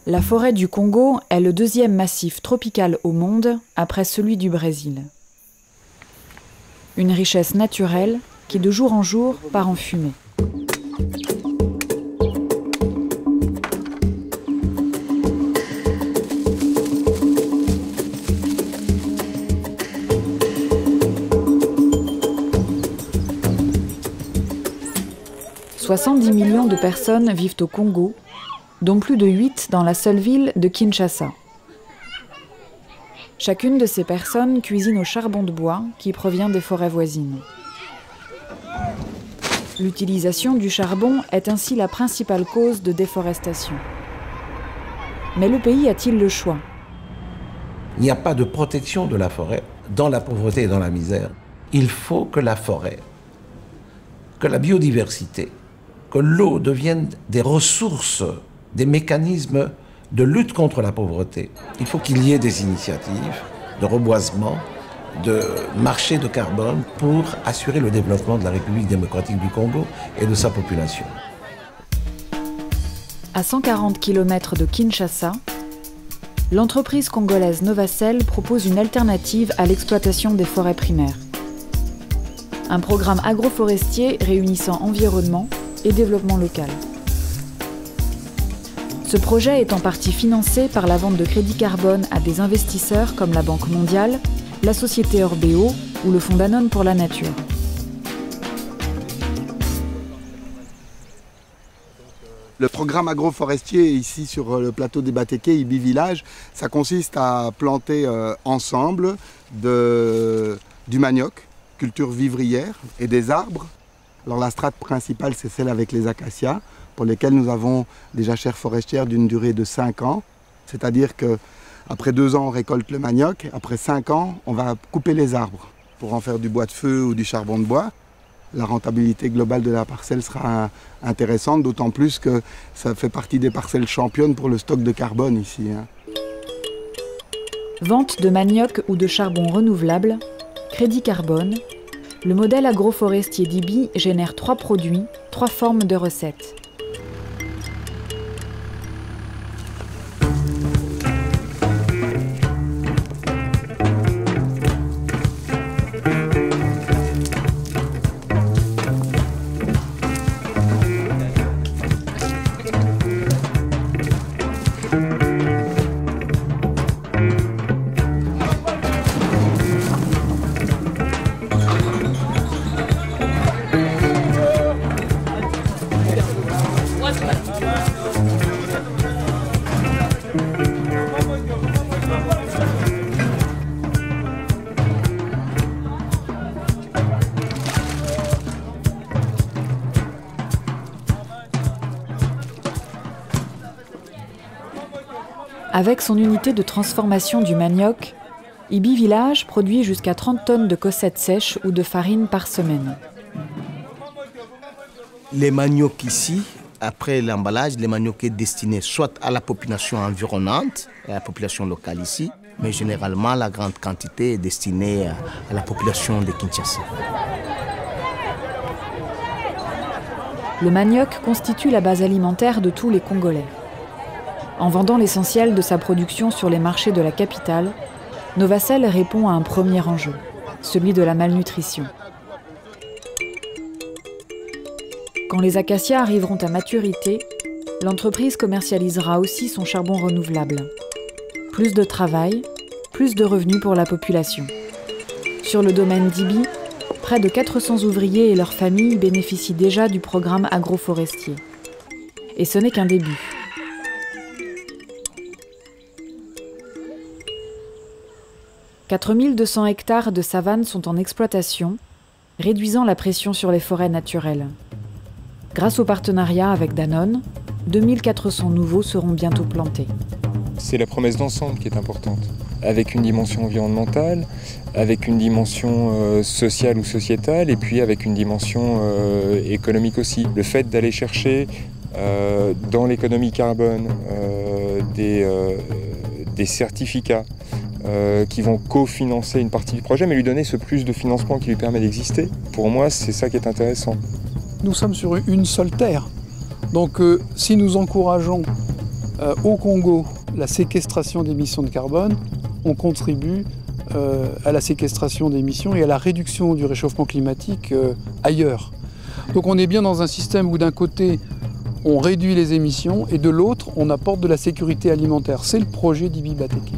La forêt du Congo est le deuxième massif tropical au monde après celui du Brésil. Une richesse naturelle qui de jour en jour part en fumée. « 70 millions de personnes vivent au Congo, dont plus de 8 dans la seule ville de Kinshasa. Chacune de ces personnes cuisine au charbon de bois qui provient des forêts voisines. L'utilisation du charbon est ainsi la principale cause de déforestation. Mais le pays a-t-il le choix? Il n'y a pas de protection de la forêt dans la pauvreté et dans la misère. Il faut que la forêt, que la biodiversité, que l'eau deviennent des ressources, des mécanismes de lutte contre la pauvreté. Il faut qu'il y ait des initiatives de reboisement, de marché de carbone pour assurer le développement de la République démocratique du Congo et de sa population. À 140 km de Kinshasa, l'entreprise congolaise Novacell propose une alternative à l'exploitation des forêts primaires. Un programme agroforestier réunissant environnement et développement local. Ce projet est en partie financé par la vente de crédits carbone à des investisseurs comme la Banque mondiale, la société Orbeo ou le Fonds Danone pour la nature. Le programme agroforestier ici sur le plateau des Batéké, Ibi Village, ça consiste à planter ensemble du manioc, culture vivrière, et des arbres. Alors la strate principale, c'est celle avec les acacias, pour lesquels nous avons des jachères forestières d'une durée de 5 ans. C'est-à-dire qu'après 2 ans, on récolte le manioc. Après 5 ans, on va couper les arbres pour en faire du bois de feu ou du charbon de bois. La rentabilité globale de la parcelle sera intéressante, d'autant plus que ça fait partie des parcelles championnes pour le stock de carbone ici. Vente de manioc ou de charbon renouvelable, crédit carbone. Le modèle agroforestier d'Ibi génère 3 produits, 3 formes de recettes. Avec son unité de transformation du manioc, Ibi Village produit jusqu'à 30 tonnes de cossettes sèches ou de farine par semaine. Les maniocs ici, après l'emballage, les maniocs est destiné soit à la population environnante, à la population locale ici, mais généralement la grande quantité est destinée à la population de Kinshasa. Le manioc constitue la base alimentaire de tous les Congolais. En vendant l'essentiel de sa production sur les marchés de la capitale, Novacell répond à un premier enjeu, celui de la malnutrition. Quand les acacias arriveront à maturité, l'entreprise commercialisera aussi son charbon renouvelable. Plus de travail, plus de revenus pour la population. Sur le domaine d'Ibi, près de 400 ouvriers et leurs familles bénéficient déjà du programme agroforestier. Et ce n'est qu'un début. « 4200 hectares de savane sont en exploitation, réduisant la pression sur les forêts naturelles. Grâce au partenariat avec Danone, 2400 nouveaux seront bientôt plantés. » C'est la promesse d'ensemble qui est importante, avec une dimension environnementale, avec une dimension sociale ou sociétale, et puis avec une dimension économique aussi. Le fait d'aller chercher dans l'économie carbone des certificats qui vont cofinancer une partie du projet, mais lui donner ce plus de financement qui lui permet d'exister. Pour moi, c'est ça qui est intéressant. Nous sommes sur une seule terre. Donc si nous encourageons au Congo la séquestration d'émissions de carbone, on contribue à la séquestration d'émissions et à la réduction du réchauffement climatique ailleurs. Donc on est bien dans un système où d'un côté on réduit les émissions et de l'autre on apporte de la sécurité alimentaire. C'est le projet d'Ibi Bateke.